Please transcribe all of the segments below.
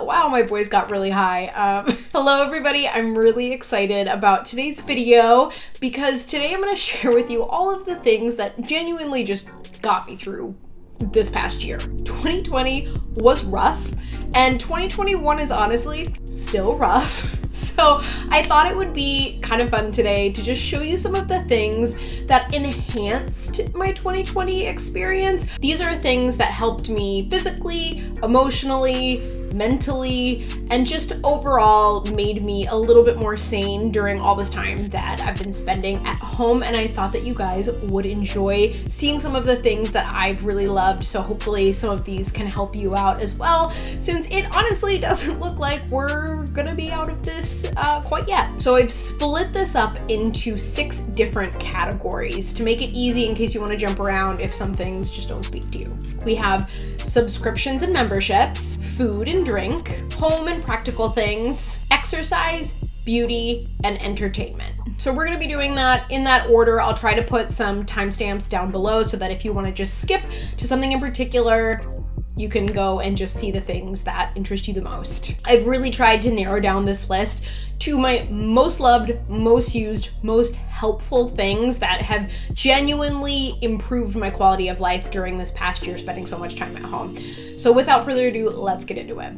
Wow, my voice got really high. Hello everybody, I'm really excited about today's video because today I'm going to share with you all of the things that genuinely just got me through this past year. 2020 was rough and 2021 is honestly still rough. So I thought it would be kind of fun today to just show you some of the things that enhanced my 2020 experience. These are things that helped me physically, emotionally, mentally, and just overall made me a little bit more sane during all this time that I've been spending at home. And I thought that you guys would enjoy seeing some of the things that I've really loved. So hopefully some of these can help you out as well, since it honestly doesn't look like we're gonna be out of this quite yet. So I've split this up into 6 different categories to make it easy in case you want to jump around if some things just don't speak to you. We have subscriptions and memberships, food and drink, home and practical things, exercise, beauty, and entertainment. So we're going to be doing that in that order. I'll try to put some timestamps down below so that if you want to just skip to something in particular, you can go and just see the things that interest you the most. I've really tried to narrow down this list to my most loved, most used, most helpful things that have genuinely improved my quality of life during this past year spending so much time at home. So without further ado, let's get into it.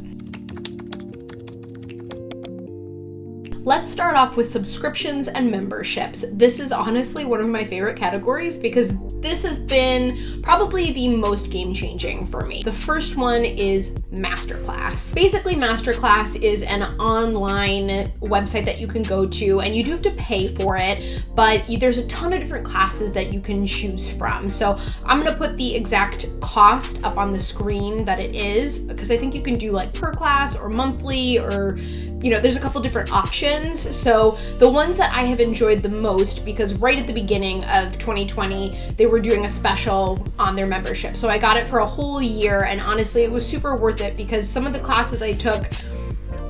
Let's start off with subscriptions and memberships. This is honestly one of my favorite categories because this has been probably the most game-changing for me. The first one is Masterclass. Basically, Masterclass is an online website that you can go to, and you do have to pay for it, but there's a ton of different classes that you can choose from. So I'm gonna put the exact cost up on the screen that it is, because I think you can do like per class or monthly, or there's a couple different options. So the ones that I have enjoyed the most, because right at the beginning of 2020, they were doing a special on their membership. So I got it for a whole year, and honestly, it was super worth it because some of the classes I took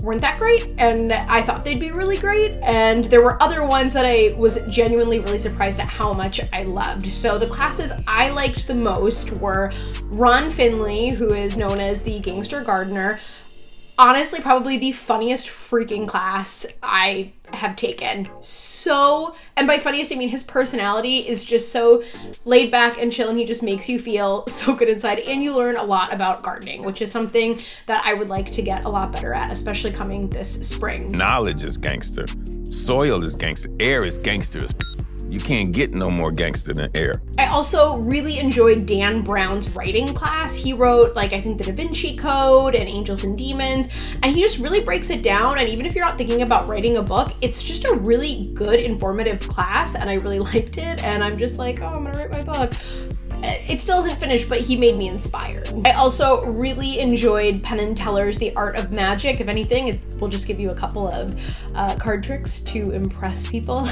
weren't that great, and I thought they'd be really great. And there were other ones that I was genuinely really surprised at how much I loved. So the classes I liked the most were Ron Finley, who is known as the Gangster Gardener. Honestly, probably the funniest freaking class I have taken. And by funniest, I mean his personality is just so laid back and chill, and he just makes you feel so good inside, and you learn a lot about gardening, which is something that I would like to get a lot better at, especially coming this spring. Knowledge is gangster. Soil is gangster. Air is gangster. You can't get no more gangster than air. I also really enjoyed Dan Brown's writing class. He wrote, I think the Da Vinci Code and Angels and Demons, and he just really breaks it down. And even if you're not thinking about writing a book, it's just a really good, informative class, and I really liked it. And I'm just like, oh, I'm gonna write my book. It still isn't finished, but he made me inspired. I also really enjoyed Penn and Teller's The Art of Magic. If anything, it will just give you a couple of card tricks to impress people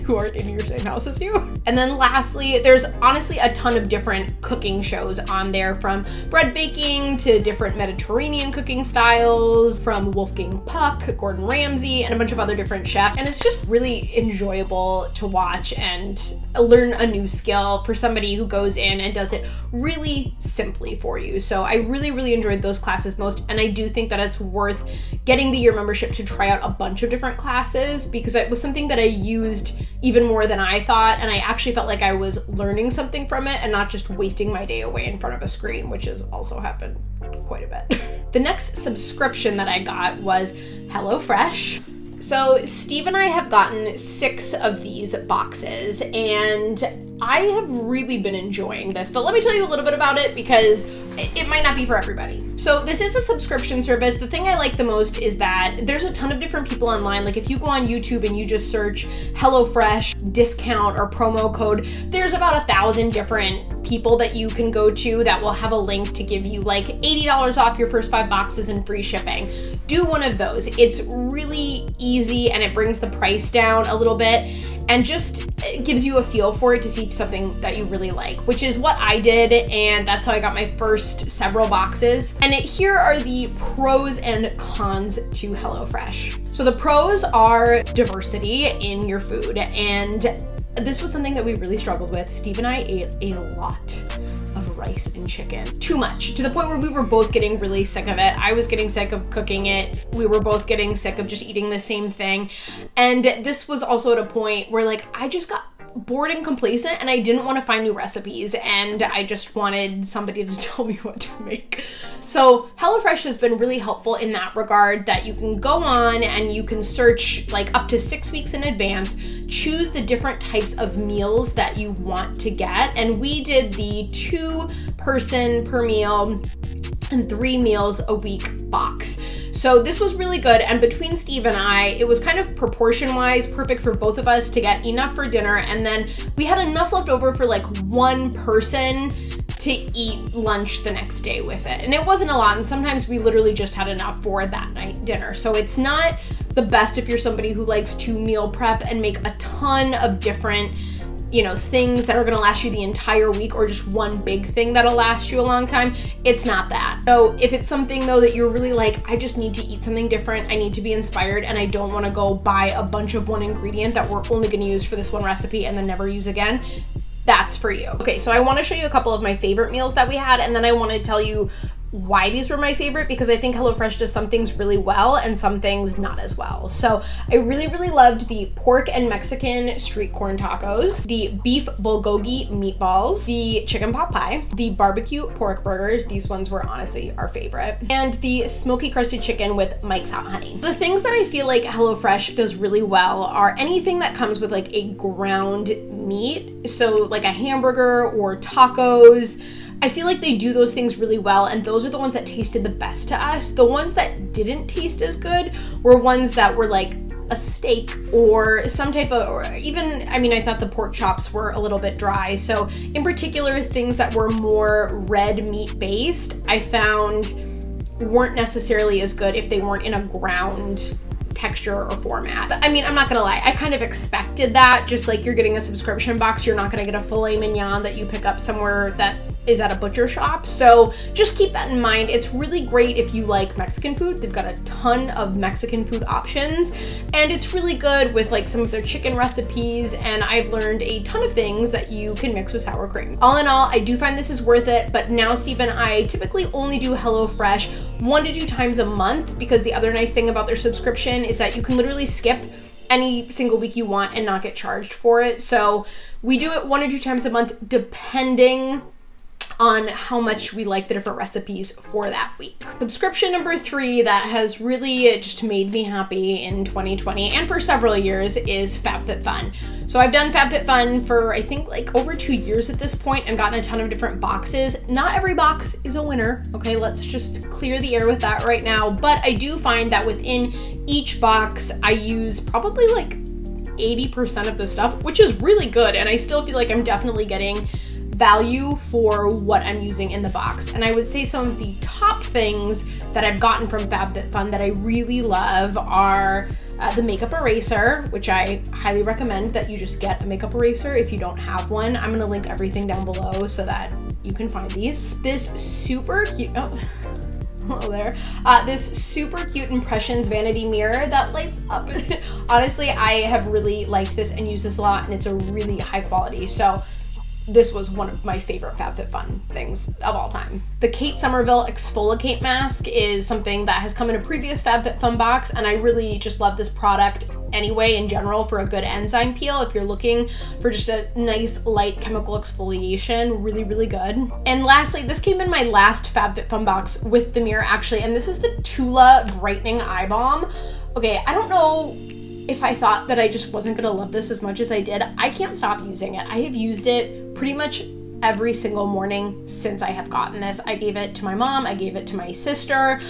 who aren't in your same house as you. And then lastly, there's honestly a ton of different cooking shows on there, from bread baking to different Mediterranean cooking styles, from Wolfgang Puck, Gordon Ramsay, and a bunch of other different chefs. And it's just really enjoyable to watch and learn a new skill for somebody who goes in and does it really simply for you. So I really, really enjoyed those classes most, and I do think that it's worth getting the year membership to try out a bunch of different classes, because it was something that I used even more than I thought, and I actually felt like I was learning something from it and not just wasting my day away in front of a screen, which has also happened quite a bit. The next subscription that I got was HelloFresh. So Steve and I have gotten 6 of these boxes, and I have really been enjoying this, but let me tell you a little bit about it because it might not be for everybody. So this is a subscription service. The thing I like the most is that there's a ton of different people online. Like if you go on YouTube and you just search HelloFresh discount or promo code, there's about 1,000 different people that you can go to that will have a link to give you like $80 off your first 5 boxes and free shipping. Do one of those. It's really easy and it brings the price down a little bit and just gives you a feel for it to see something that you really like, which is what I did, and that's how I got my first several boxes. And here are the pros and cons to HelloFresh. So the pros are diversity in your food, and this was something that we really struggled with. Steve and I ate a lot of rice and chicken. Too much, to the point where we were both getting really sick of it. I was getting sick of cooking it. We were both getting sick of just eating the same thing. And this was also at a point where like I just got bored and complacent and I didn't want to find new recipes and I just wanted somebody to tell me what to make. So HelloFresh has been really helpful in that regard, that you can go on and you can search like up to 6 weeks in advance, choose the different types of meals that you want to get. And we did the 2 person per meal and 3 meals a week box. So this was really good. And between Steve and I, it was kind of proportion wise perfect for both of us to get enough for dinner. And then we had enough left over for like one person to eat lunch the next day with it. And it wasn't a lot. And sometimes we literally just had enough for that night dinner. So it's not the best if you're somebody who likes to meal prep and make a ton of different things that are gonna last you the entire week, or just one big thing that'll last you a long time. It's not that. So if it's something though that you're really like, I just need to eat something different, I need to be inspired, and I don't wanna go buy a bunch of one ingredient that we're only gonna use for this one recipe and then never use again, that's for you. Okay, so I wanna show you a couple of my favorite meals that we had, and then I wanna tell you why these were my favorite, because I think HelloFresh does some things really well and some things not as well. So I really loved the pork and Mexican street corn tacos, the beef bulgogi meatballs, the chicken pot pie, the barbecue pork burgers. These ones were honestly our favorite, and the smoky crusted chicken with Mike's Hot Honey. The things that I feel like HelloFresh does really well are anything that comes with like a ground meat. So like a hamburger or tacos. I feel like they do those things really well, and those are the ones that tasted the best to us. The ones that didn't taste as good were ones that were like a steak or some type of, or even, I thought the pork chops were a little bit dry. So in particular, things that were more red meat based, I found weren't necessarily as good if they weren't in a ground texture or format. But, I'm not gonna lie, I kind of expected that. Just like you're getting a subscription box, you're not gonna get a filet mignon that you pick up somewhere that is at a butcher shop. So just keep that in mind. It's really great if you like Mexican food. They've got a ton of Mexican food options, and it's really good with like some of their chicken recipes, and I've learned a ton of things that you can mix with sour cream. All in all, I do find this is worth it, but now Steve and I typically only do HelloFresh 1 to 2 times a month, because the other nice thing about their subscription is that you can literally skip any single week you want and not get charged for it. So we do it 1 or 2 times a month, depending on how much we like the different recipes for that week. Subscription number 3 that has really just made me happy in 2020 and for several years is Fabfitfun. So I've done Fabfitfun for I think like over 2 years at this point and gotten a ton of different boxes. Not every box is a winner, okay? Let's just clear the air with that right now. But I do find that within each box, I use probably like 80% of the stuff, which is really good. And I still feel like I'm definitely getting value for what I'm using in the box. And I would say some of the top things that I've gotten from Fabfitfun that I really love are the makeup eraser, which I highly recommend that you just get a makeup eraser if you don't have one. I'm gonna link everything down below so that you can find these. This super cute, hello there. This super cute Impressions vanity mirror that lights up. Honestly, I have really liked this and used this a lot, and it's a really high quality. So this was one of my favorite Fabfitfun things of all time. The Kate Somerville Exfoliate Mask is something that has come in a previous Fabfitfun box, and I really just love this product anyway in general for a good enzyme peel. If you're looking for just a nice light chemical exfoliation, really good. And lastly, this came in my last Fabfitfun box with the mirror actually, and this is the Tula Brightening Eye Balm. Okay, I don't know if I thought that I just wasn't gonna love this as much as I did. I can't stop using it. I have used it pretty much every single morning since I have gotten this. I gave it to my mom, I gave it to my sister.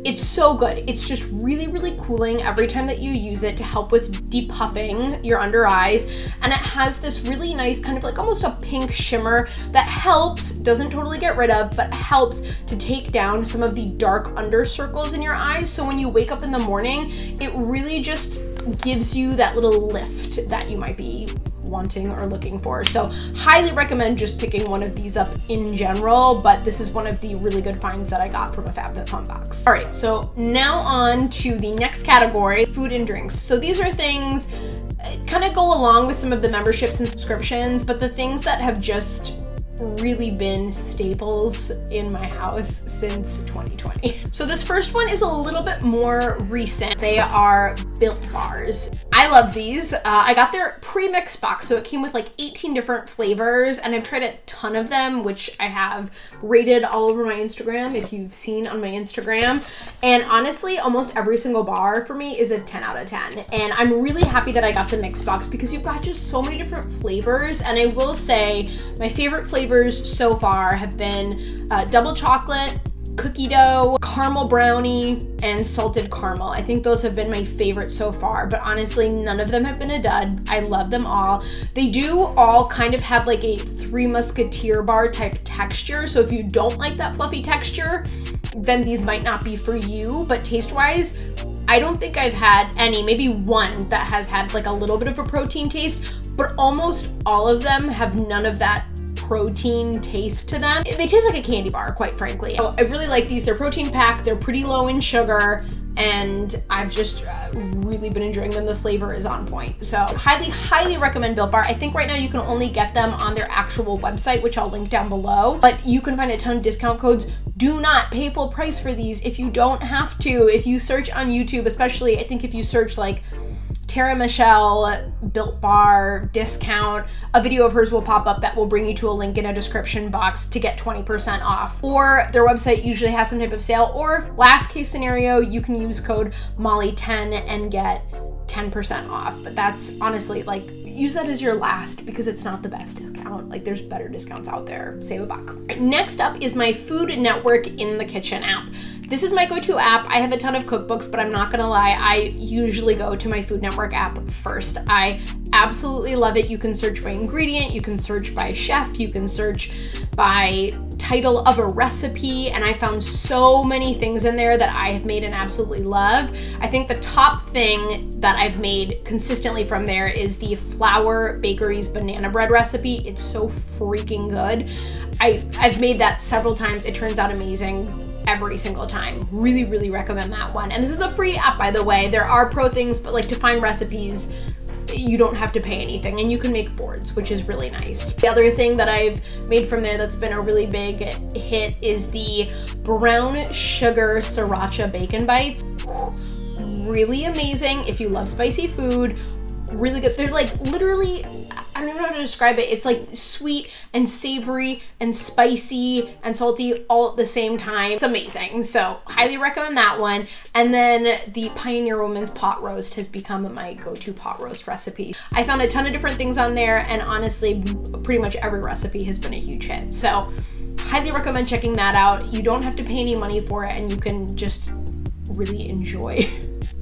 It's so good. It's just really cooling every time that you use it to help with depuffing your under eyes. And it has this really nice kind of like almost a pink shimmer that helps, doesn't totally get rid of, but helps to take down some of the dark under circles in your eyes. So when you wake up in the morning, it really just gives you that little lift that you might be wanting or looking for. So highly recommend just picking one of these up in general, but this is one of the really good finds that I got from a Fabfitfun box. All right, so now on to the next category, food and drinks. So these are things kind of go along with some of the memberships and subscriptions, but the things that have just really been staples in my house since 2020. So this first one is a little bit more recent. They are Built Bars. I love these. I got their pre-mix box, so it came with like 18 different flavors, and I've tried a ton of them, which I have rated all over my Instagram, if you've seen on my Instagram. And honestly, almost every single bar for me is a 10 out of 10. And I'm really happy that I got the mix box because you've got just so many different flavors. And I will say my favorite flavors so far have been double chocolate, cookie dough, caramel brownie, and salted caramel. I think those have been my favorite so far, but honestly, none of them have been a dud. I love them all. They do all kind of have like a Three Musketeer bar type texture, so if you don't like that fluffy texture, then these might not be for you, but taste-wise, I don't think I've had any, maybe one that has had like a little bit of a protein taste, but almost all of them have none of that protein taste to them. They taste like a candy bar, quite frankly. So I really like these. They're protein packed, they're pretty low in sugar, and I've just really been enjoying them. The flavor is on point. So highly recommend Built Bar. I think right now you can only get them on their actual website, which I'll link down below, but you can find a ton of discount codes. Do not pay full price for these if you don't have to. If you search on YouTube, especially, I think if you search like Tara Michelle Built Bar discount, a video of hers will pop up that will bring you to a link in a description box to get 20% off. Or their website usually has some type of sale, or last case scenario, you can use code Molly10 and get 10% off. But that's honestly, like, use that as your last because it's not the best discount. Like, there's better discounts out there. Save a buck. Next up is my Food Network in the Kitchen app. This is my go-to app. I have a ton of cookbooks, but I'm not gonna lie, I usually go to my Food Network app first. I absolutely love it. You can search by ingredient, you can search by chef, you can search by title of a recipe, and I found so many things in there that I have made and absolutely love. I think the top thing that I've made consistently from there is the Flour Bakery's banana bread recipe. It's so freaking good. I've made that several times. It turns out amazing every single time. Really recommend that one. And this is a free app, by the way. There are pro things, but like to find recipes, you don't have to pay anything, and you can make boards, which is really nice. The other thing that I've made from there that's been a really big hit is the brown sugar sriracha bacon bites. Really amazing if you love spicy food. Really good. They're like literally, I don't even know how to describe it. It's like sweet and savory and spicy and salty all at the same time. It's amazing. So highly recommend that one. And then the Pioneer Woman's pot roast has become my go-to pot roast recipe. I found a ton of different things on there, and honestly, pretty much every recipe has been a huge hit. So highly recommend checking that out. You don't have to pay any money for it, and you can just really enjoy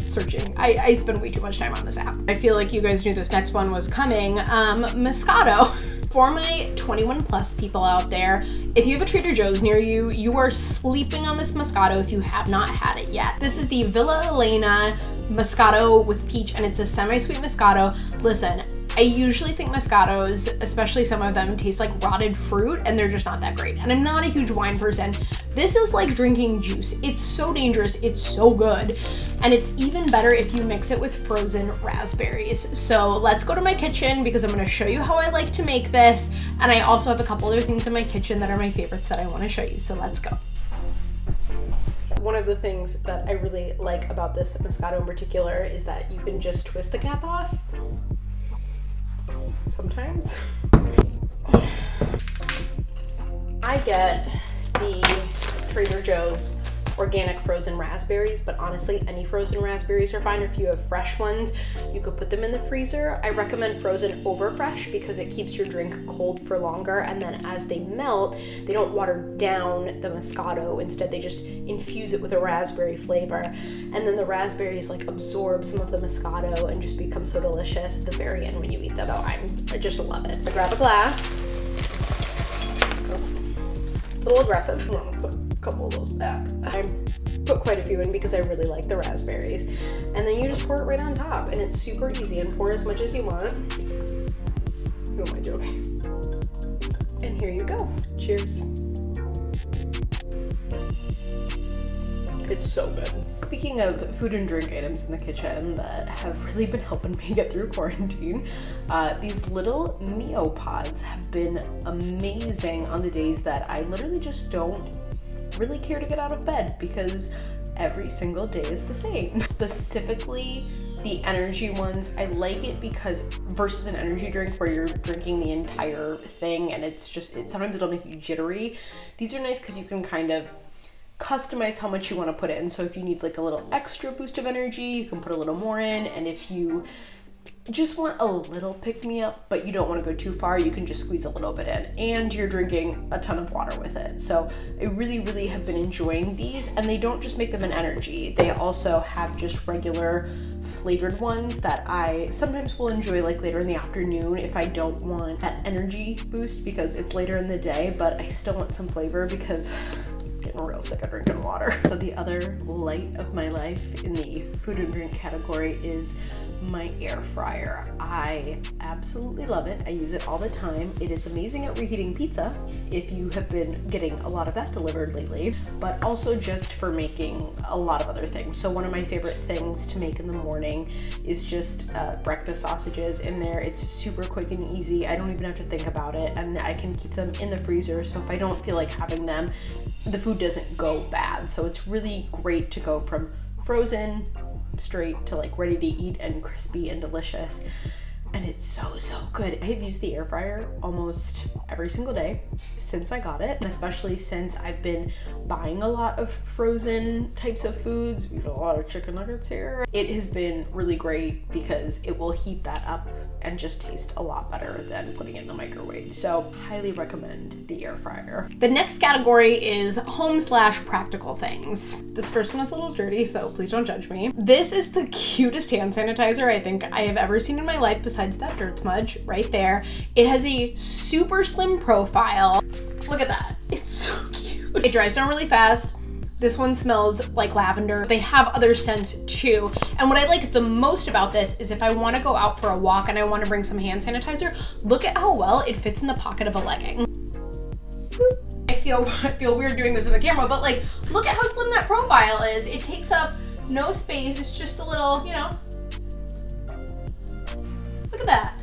searching. I spend way too much time on this app. I feel like you guys knew this next one was coming. Moscato. For my 21 plus people out there, if you have a Trader Joe's near you, you are sleeping on this Moscato if you have not had it yet. This is the Villa Alena Moscato with peach, and it's a semi-sweet Moscato. Listen, I usually think Moscatos, especially some of them, taste like rotted fruit, and they're just not that great. And I'm not a huge wine person. This is like drinking juice. It's so dangerous, it's so good. And it's even better if you mix it with frozen raspberries. So let's go to my kitchen because I'm gonna show you how I like to make this. And I also have a couple other things in my kitchen that are my favorites that I wanna show you, so let's go. One of the things that I really like about this Moscato in particular is that you can just twist the cap off. Sometimes. I get the Trader Joe's organic frozen raspberries, but honestly, any frozen raspberries are fine. If you have fresh ones, you could put them in the freezer. I recommend frozen over fresh because it keeps your drink cold for longer, and then as they melt, they don't water down the Moscato. Instead, they just infuse it with a raspberry flavor, and then the raspberries like absorb some of the Moscato and just become so delicious at the very end when you eat them. So I just love it. I grab a glass. A little aggressive. I'm gonna put a couple of those back. I put quite a few in because I really like the raspberries. And then you just pour it right on top, and it's super easy, and pour as much as you want. Who am I joking? And here you go. Cheers. It's so good. Speaking of food and drink items in the kitchen that have really been helping me get through quarantine, these little Neopods have been amazing on the days that I literally just don't really care to get out of bed because every single day is the same. Specifically, the energy ones, I like it because versus an energy drink where you're drinking the entire thing and sometimes it'll make you jittery. These are nice because you can kind of customize how much you want to put in. So if you need like a little extra boost of energy, you can put a little more in. And if you just want a little pick-me-up, but you don't want to go too far, you can just squeeze a little bit in. And you're drinking a ton of water with it. So I really, really have been enjoying these. And they don't just make them an energy. They also have just regular flavored ones that I sometimes will enjoy like later in the afternoon if I don't want that energy boost because it's later in the day, but I still want some flavor because I'm real sick of drinking water. So the other light of my life in the food and drink category is my air fryer. I absolutely love it. I use it all the time. It is amazing at reheating pizza if you have been getting a lot of that delivered lately, but also just for making a lot of other things. So one of my favorite things to make in the morning is just breakfast sausages in there. It's super quick and easy. I don't even have to think about it, and I can keep them in the freezer. So if I don't feel like having them, the food doesn't go bad. So it's really great to go from frozen straight to like ready to eat and crispy and delicious. And it's so, so good. I have used the air fryer almost every single day since I got it, and especially since I've been buying a lot of frozen types of foods. We eat a lot of chicken nuggets here. It has been really great because it will heat that up and just taste a lot better than putting it in the microwave. So highly recommend the air fryer. The next category is home/practical things. This first one is a little dirty, so please don't judge me. This is the cutest hand sanitizer I think I have ever seen in my life besides that dirt smudge right there. It has a super slim profile. Look at that. It's so cute. It dries down really fast. This one smells like lavender. They have other scents too. And what I like the most about this is if I want to go out for a walk and I want to bring some hand sanitizer, look at how well it fits in the pocket of a legging. I feel weird doing this in the camera, but like, look at how slim that profile is. It takes up no space. It's just a little, you know, look at that.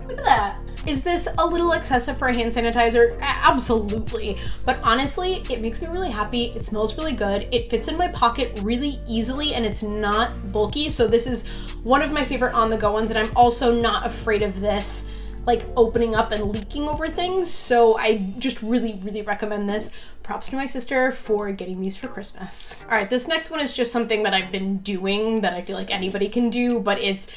Look at that. Is this a little excessive for a hand sanitizer? Absolutely. But honestly, it makes me really happy. It smells really good. It fits in my pocket really easily and it's not bulky. So this is one of my favorite on-the-go ones, and I'm also not afraid of this like opening up and leaking over things. So I just really, really recommend this. Props to my sister for getting these for Christmas. All right, this next one is just something that I've been doing that I feel like anybody can do, but it's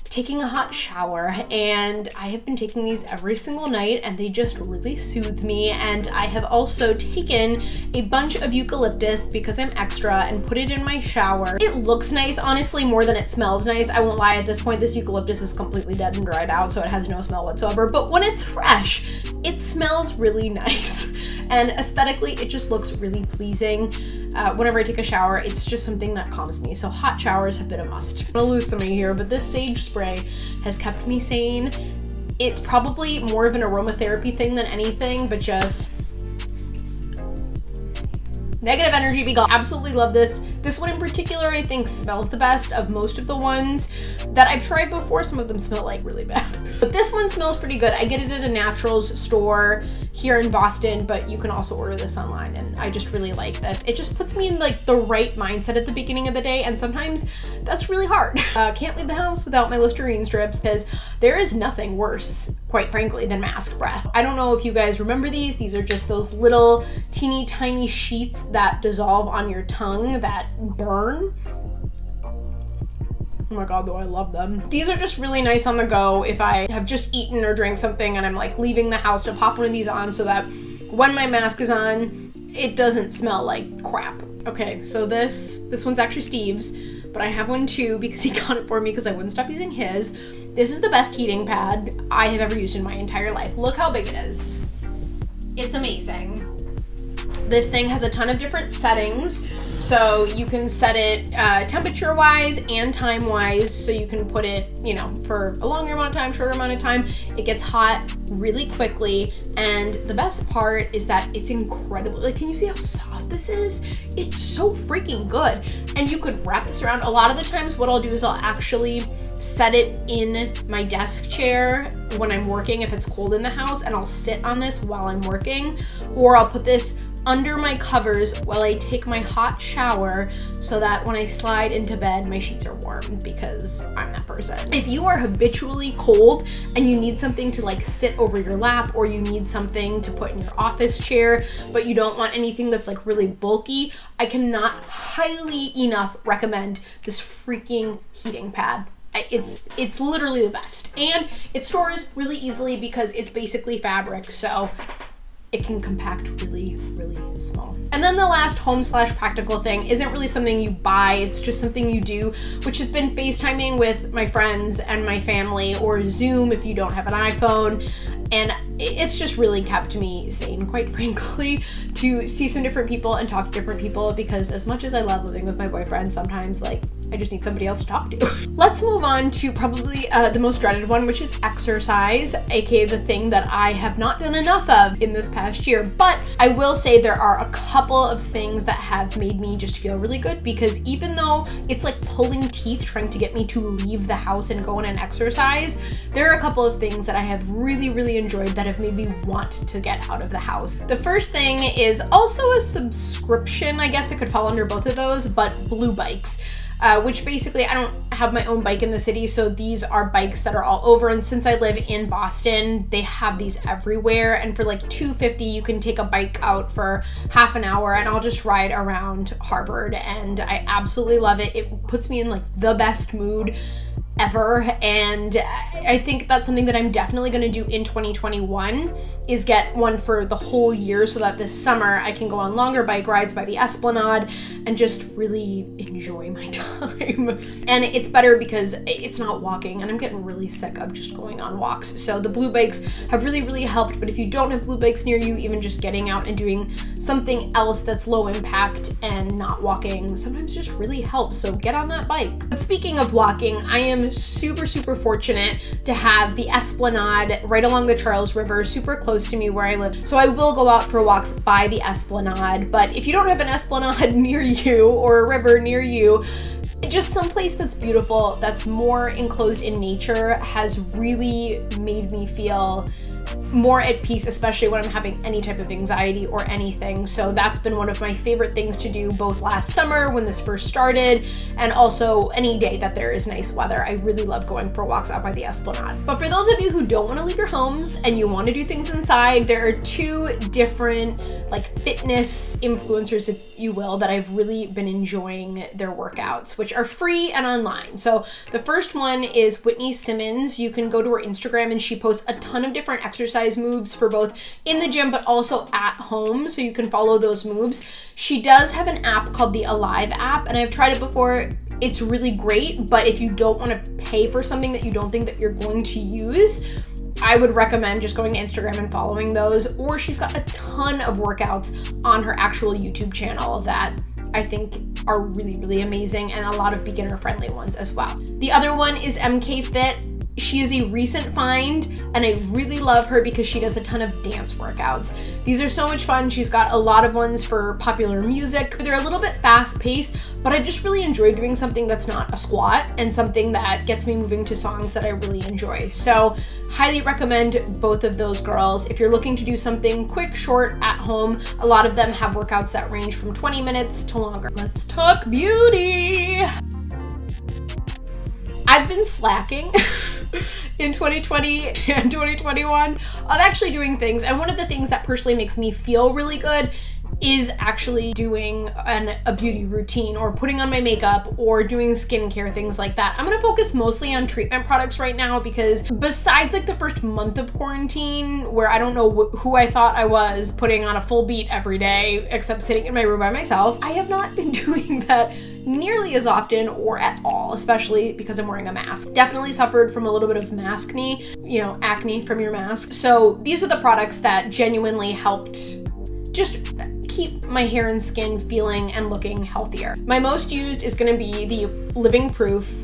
taking a hot shower, and I have been taking these every single night and they just really soothe me. And I have also taken a bunch of eucalyptus because I'm extra and put it in my shower. It looks nice, honestly, more than it smells nice. I won't lie, at this point this eucalyptus is completely dead and dried out, so it has no smell whatsoever, but when it's fresh, it smells really nice. And aesthetically, it just looks really pleasing. Whenever I take a shower, it's just something that calms me. So hot showers have been a must. I'm gonna lose some of you here, but this sage spray has kept me sane. It's probably more of an aromatherapy thing than anything, but just negative energy be gone. Absolutely love this. This one in particular, I think, smells the best of most of the ones that I've tried before. Some of them smell like really bad, but this one smells pretty good. I get it at a naturals store here in Boston, but you can also order this online, and I just really like this. It just puts me in like the right mindset at the beginning of the day, and sometimes that's really hard. Can't leave the house without my Listerine strips because there is nothing worse, quite frankly, than mask breath. I don't know if you guys remember these. These are just those little teeny tiny sheets that dissolve on your tongue that burn. Oh my God, though, I love them. These are just really nice on the go if I have just eaten or drank something and I'm like leaving the house, to pop one of these on so that when my mask is on, it doesn't smell like crap. Okay, so this one's actually Steve's, but I have one too because he got it for me because I wouldn't stop using his. This is the best heating pad I have ever used in my entire life. Look how big it is. It's amazing. This thing has a ton of different settings. So you can set it temperature wise and time wise, so you can put it, you know, for a longer amount of time, shorter amount of time. It gets hot really quickly, and the best part is that it's incredible. Like, can you see how soft this is? It's so freaking good. And you could wrap this around. A lot of the times what I'll do is I'll actually set it in my desk chair when I'm working if it's cold in the house, and I'll sit on this while I'm working, or I'll put this under my covers while I take my hot shower so that when I slide into bed, my sheets are warm, because I'm that person. If you are habitually cold and you need something to like sit over your lap, or you need something to put in your office chair, but you don't want anything that's like really bulky, I cannot highly enough recommend this freaking heating pad. It's literally the best. And it stores really easily because it's basically fabric, so it can compact really, really small. And then the last home/practical thing isn't really something you buy, it's just something you do, which has been FaceTiming with my friends and my family, or Zoom if you don't have an iPhone. And it's just really kept me sane, quite frankly, to see some different people and talk to different people, because as much as I love living with my boyfriend, sometimes like I just need somebody else to talk to. Let's move on to probably the most dreaded one, which is exercise, aka the thing that I have not done enough of in this past year. But I will say there are a couple of things that have made me just feel really good, because even though it's like pulling teeth trying to get me to leave the house and go on an exercise, there are a couple of things that I have really, really enjoyed that have made me want to get out of the house. The first thing is also a subscription, I guess it could fall under both of those, but Blue Bikes. Which basically, I don't have my own bike in the city, so these are bikes that are all over, and since I live in Boston, they have these everywhere, and for like $2.50 you can take a bike out for half an hour, and I'll just ride around Harvard, and I absolutely love it. It puts me in like the best mood ever, and I think that's something that I'm definitely going to do in 2021, is get one for the whole year, so that this summer I can go on longer bike rides by the Esplanade and just really enjoy my time. And it's better because it's not walking, and I'm getting really sick of just going on walks. So the Blue Bikes have really, really helped. But if you don't have Blue Bikes near you, even just getting out and doing something else that's low impact and not walking sometimes just really helps. So get on that bike. But speaking of walking, I am super, super fortunate to have the Esplanade right along the Charles River, super close to me where I live. So I will go out for walks by the Esplanade. But if you don't have an Esplanade near you, or a river near you, just someplace that's beautiful, that's more enclosed in nature, has really made me feel more at peace, especially when I'm having any type of anxiety or anything. So that's been one of my favorite things to do, both last summer when this first started, and also any day that there is nice weather. I really love going for walks out by the Esplanade. But for those of you who don't want to leave your homes and you want to do things inside, there are two different like fitness influencers, if you will, that I've really been enjoying their workouts, which are free and online. So the first one is Whitney Simmons. You can go to her Instagram, and she posts a ton of different exercise moves for both in the gym but also at home, so you can follow those moves. She does have an app called the Alive app, and I've tried it before. It's really great, but if you don't want to pay for something that you don't think that you're going to use, I would recommend just going to Instagram and following those. Or she's got a ton of workouts on her actual YouTube channel that I think are really, really amazing, and a lot of beginner friendly ones as well. The other one is MK Fit. She is a recent find, and I really love her because she does a ton of dance workouts. These are so much fun. She's got a lot of ones for popular music. They're a little bit fast paced, but I just really enjoy doing something that's not a squat and something that gets me moving to songs that I really enjoy. So highly recommend both of those girls. If you're looking to do something quick, short, at home, a lot of them have workouts that range from 20 minutes to longer. Let's talk beauty. I've been slacking in 2020 and 2021 of actually doing things. And one of the things that personally makes me feel really good is actually doing a beauty routine, or putting on my makeup, or doing skincare, things like that. I'm gonna focus mostly on treatment products right now, because besides like the first month of quarantine, where I don't know who I thought I was, putting on a full beat every day, except sitting in my room by myself, I have not been doing that nearly as often or at all, especially because I'm wearing a mask. Definitely suffered from a little bit of maskne, acne from your mask. So these are the products that genuinely helped just keep my hair and skin feeling and looking healthier. My most used is gonna be the Living Proof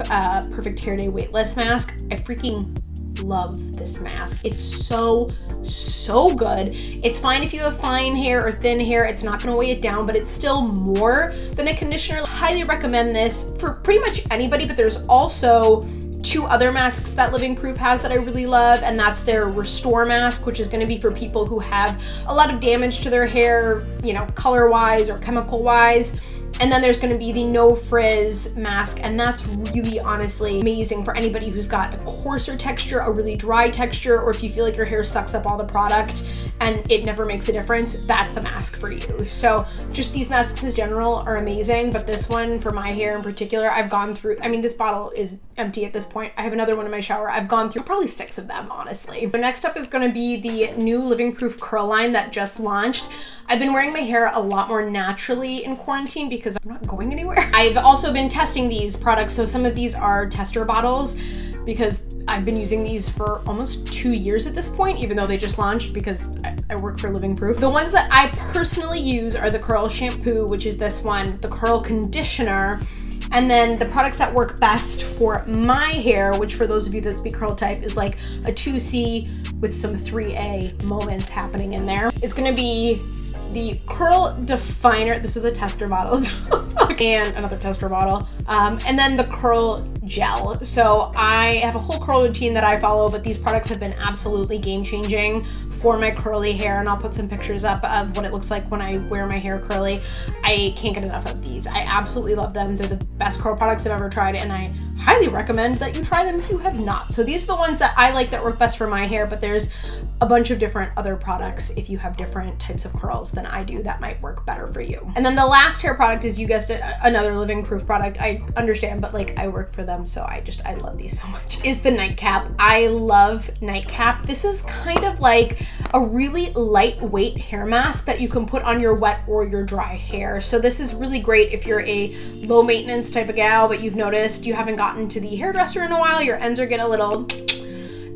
Perfect Hair Day Weightless Mask. I freaking love this mask. It's so good. It's fine if you have fine hair or thin hair. It's not going to weigh it down, but it's still more than a conditioner. Highly recommend this for pretty much anybody, but there's also 2 other masks that Living Proof has that I really love, and that's their Restore mask, which is going to be for people who have a lot of damage to their hair, you know, color-wise or chemical-wise. And then there's gonna be the No Frizz mask, and that's really honestly amazing for anybody who's got a coarser texture, a really dry texture, or if you feel like your hair sucks up all the product and it never makes a difference, that's the mask for you. So just these masks in general are amazing, but this one for my hair in particular, I've gone through, I mean, this bottle is empty at this point. I have another one in my shower. I've gone through probably 6 of them, honestly. So next up is gonna be the new Living Proof curl line that just launched. I've been wearing my hair a lot more naturally in quarantine because I'm not going anywhere. I've also been testing these products. So some of these are tester bottles because I've been using these for almost 2 years at this point, even though they just launched because I work for Living Proof. The ones that I personally use are the curl shampoo, which is this one, the curl conditioner, and then the products that work best for my hair, which for those of you that speak curl type is like a 2C with some 3A moments happening in there. It's gonna be the curl definer. This is a tester bottle and another tester bottle. And then the curl gel. So I have a whole curl routine that I follow, but these products have been absolutely game changing for my curly hair. And I'll put some pictures up of what it looks like when I wear my hair curly. I can't get enough of these. I absolutely love them. They're the best curl products I've ever tried, and I highly recommend that you try them if you have not. So these are the ones that I like that work best for my hair, but there's a bunch of different other products if you have different types of curls than I do that might work better for you. And then the last hair product is, you guessed it, another Living Proof product. I understand, but like I work for them, so I love these so much, is the nightcap. I love nightcap. This is kind of like a really lightweight hair mask that you can put on your wet or your dry hair. So this is really great if you're a low maintenance type of gal, but you've noticed you haven't gotten to the hairdresser in a while, your ends are getting a little,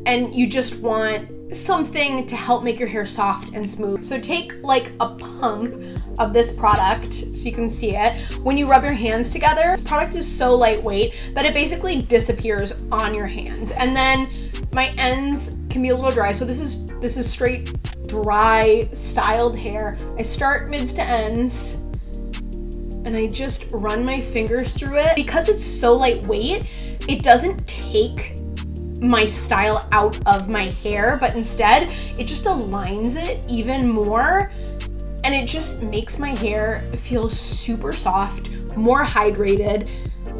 and you just want something to help make your hair soft and smooth. So take like a pump of this product so you can see it. When you rub your hands together, this product is so lightweight that it basically disappears on your hands. And then my ends can be a little dry. So this is straight dry styled hair. I start mids to ends and I just run my fingers through it. Because it's so lightweight, it doesn't take my style out of my hair, but instead it just aligns it even more, and it just makes my hair feel super soft, more hydrated,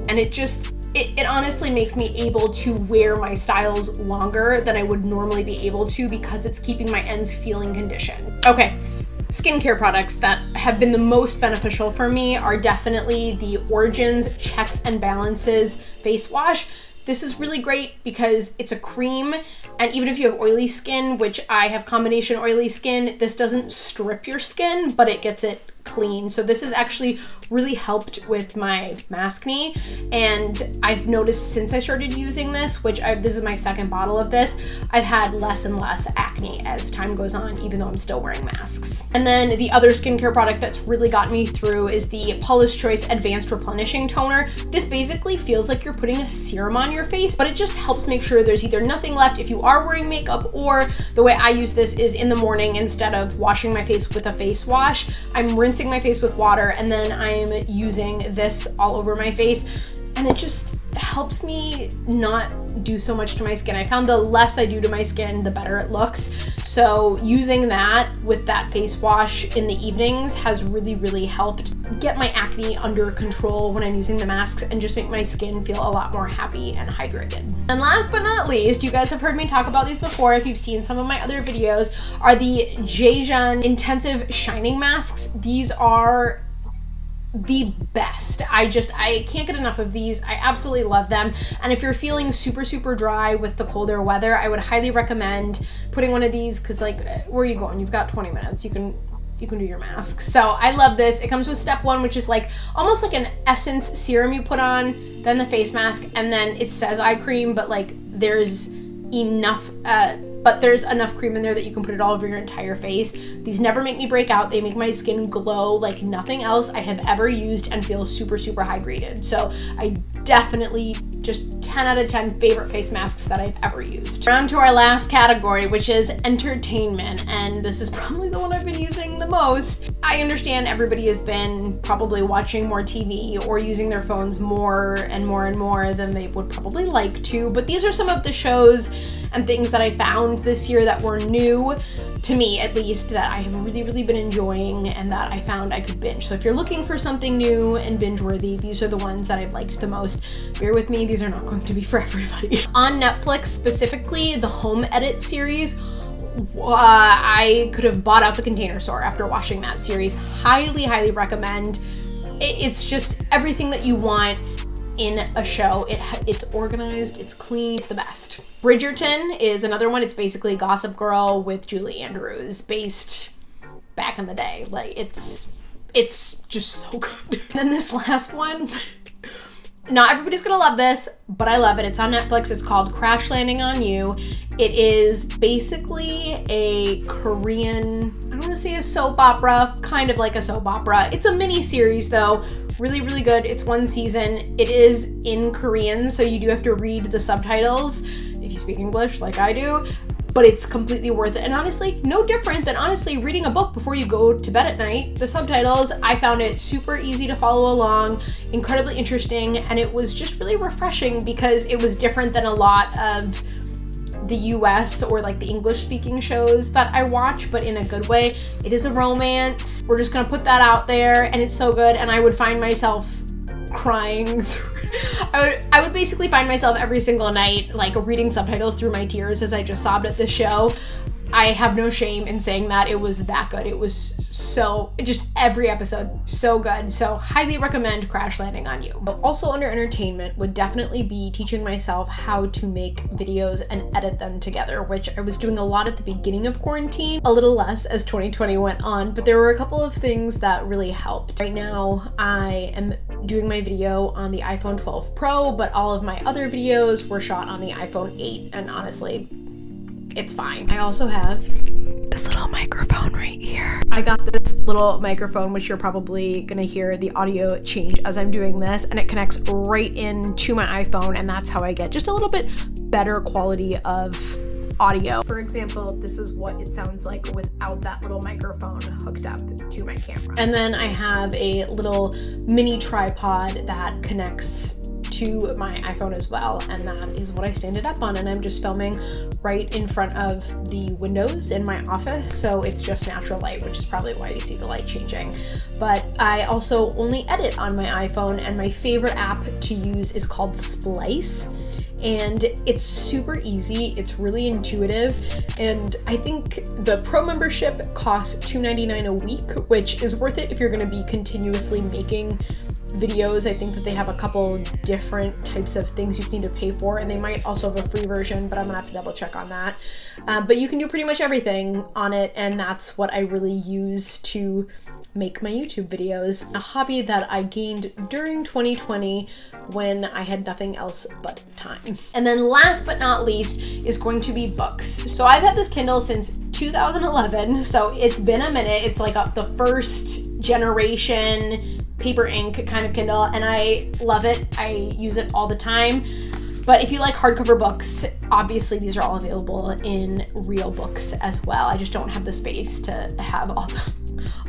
and it honestly makes me able to wear my styles longer than I would normally be able to because it's keeping my ends feeling conditioned. Okay. Skincare products that have been the most beneficial for me are definitely the Origins Checks and Balances face wash. This is really great because it's a cream, and even if you have oily skin, which I have combination oily skin, this doesn't strip your skin, but it gets it clean. So this has actually really helped with my maskne, and I've noticed since I started using this, this is my second bottle of this, I've had less and less acne as time goes on, even though I'm still wearing masks. And then the other skincare product that's really gotten me through is the Paula's Choice Advanced Replenishing Toner. This basically feels like you're putting a serum on your face, but it just helps make sure there's either nothing left if you are wearing makeup, or the way I use this is in the morning, instead of washing my face with a face wash, I'm rinsing my face with water, and then I'm using this all over my face, and it just helps me not do so much to my skin. I found the less I do to my skin, the better it looks. So using that with that face wash in the evenings has really, really helped get my acne under control when I'm using the masks, and just make my skin feel a lot more happy and hydrated. And last but not least, you guys have heard me talk about these before if you've seen some of my other videos, are the Jaejeon Intensive Shining Masks. These are the best. I can't get enough of these. I absolutely love them. And if you're feeling super, super dry with the colder weather, I would highly recommend putting one of these, because like, where are you going? You've got 20 minutes. You can do your mask. So I love this. It comes with step 1, which is like almost like an essence serum you put on, then the face mask, and then it says eye cream, but like there's enough but there's enough cream in there that you can put it all over your entire face. These never make me break out. They make my skin glow like nothing else I have ever used and feel super, super hydrated. So I definitely just 10 out of 10 favorite face masks that I've ever used. On to our last category, which is entertainment. And this is probably the one I've been using the most. I understand everybody has been probably watching more TV or using their phones more and more and more than they would probably like to, but these are some of the shows and things that I found this year that were new to me, at least, that I have really, really been enjoying and that I found I could binge. So if you're looking for something new and binge-worthy, these are the ones that I've liked the most. Bear with me, these are not going to be for everybody. On Netflix, specifically, the Home Edit series, I could have bought out the Container Store after watching that series. Highly, highly recommend. It's just everything that you want in a show. It's organized, it's clean, it's the best. Bridgerton is another one. It's basically Gossip Girl with Julie Andrews, based back in the day. Like, it's just so good. And then this last one, not everybody's gonna love this, but I love it. It's on Netflix. It's called Crash Landing on You. It is basically a Korean, I don't want to say a soap opera, kind of like a soap opera. It's a mini series though. Really, really good. It's one season. It is in Korean, so you do have to read the subtitles if you speak English like I do, but it's completely worth it. And honestly, no different than honestly reading a book before you go to bed at night. The subtitles, I found it super easy to follow along, incredibly interesting, and it was just really refreshing because it was different than a lot of the US or like the English speaking shows that I watch, but in a good way. It is a romance. We're just gonna put that out there, and it's so good. And I would find myself crying through, I would basically find myself every single night like reading subtitles through my tears as I just sobbed at the show. I have no shame in saying that. It was that good. It was so, just every episode, so good. So highly recommend Crash Landing on You. Also under entertainment would definitely be teaching myself how to make videos and edit them together, which I was doing a lot at the beginning of quarantine, a little less as 2020 went on, but there were a couple of things that really helped. Right now, I am doing my video on the iPhone 12 Pro, but all of my other videos were shot on the iPhone 8, and honestly, it's fine. I also have this little microphone right here. I got this little microphone, which you're probably gonna hear the audio change as I'm doing this, and it connects right into my iPhone, and that's how I get just a little bit better quality of audio. For example, this is what it sounds like without that little microphone hooked up to my camera. And then I have a little mini tripod that connects to my iPhone as well, and that is what I stand it up on, and I'm just filming right in front of the windows in my office, so it's just natural light, which is probably why you see the light changing. But I also only edit on my iPhone, and my favorite app to use is called Splice, and it's super easy, it's really intuitive, and I think the pro membership costs $2.99 a week, which is worth it if you're going to be continuously making videos. I think that they have a couple different types of things you can either pay for, and they might also have a free version, but I'm gonna have to double check on that. But you can do pretty much everything on it, and that's what I really use to make my YouTube videos. A hobby that I gained during 2020 when I had nothing else but time. And then last but not least is going to be books. So I've had this Kindle since 2011, so it's been a minute. It's like the first generation paper ink kind of Kindle, and I love it. I use it all the time. But if you like hardcover books, obviously these are all available in real books as well. I just don't have the space to have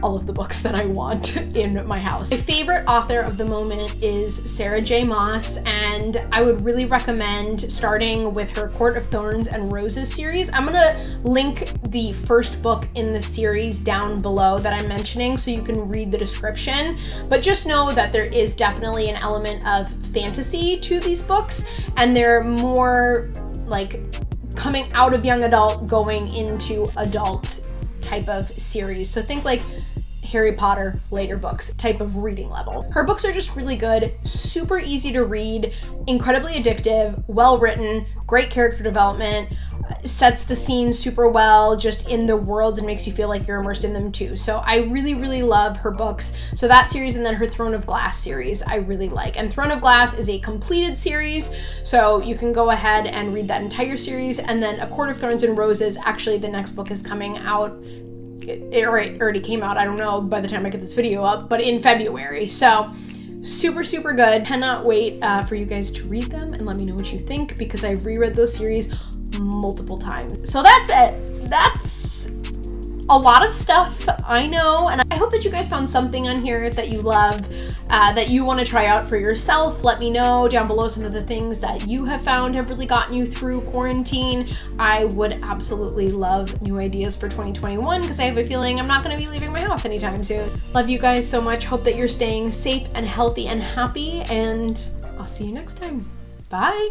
all of the books that I want in my house. My favorite author of the moment is Sarah J. Maas, and I would really recommend starting with her Court of Thorns and Roses series. I'm gonna link the first book in the series down below that I'm mentioning so you can read the description, but just know that there is definitely an element of fantasy to these books, and they're more like coming out of young adult going into adult type of series. So think like Harry Potter later books type of reading level. Her books are just really good, super easy to read, incredibly addictive, well written, great character development, sets the scene super well just in the worlds and makes you feel like you're immersed in them too. So I really, really love her books. So that series, and then her Throne of Glass series I really like. And Throne of Glass is a completed series, so you can go ahead and read that entire series. And then A Court of Thorns and Roses, actually the next book is coming out, it already came out, I don't know by the time I get this video up, but in February. So super, super good. Cannot wait for you guys to read them and let me know what you think, because I've reread those series multiple times. So that's it. That's a lot of stuff, I know, and I hope that you guys found something on here that you love, that you want to try out for yourself. Let me know down below some of the things that you have found have really gotten you through quarantine. I would absolutely love new ideas for 2021, because I have a feeling I'm not going to be leaving my house anytime soon. Love you guys so much. Hope that you're staying safe and healthy and happy, and I'll see you next time. Bye.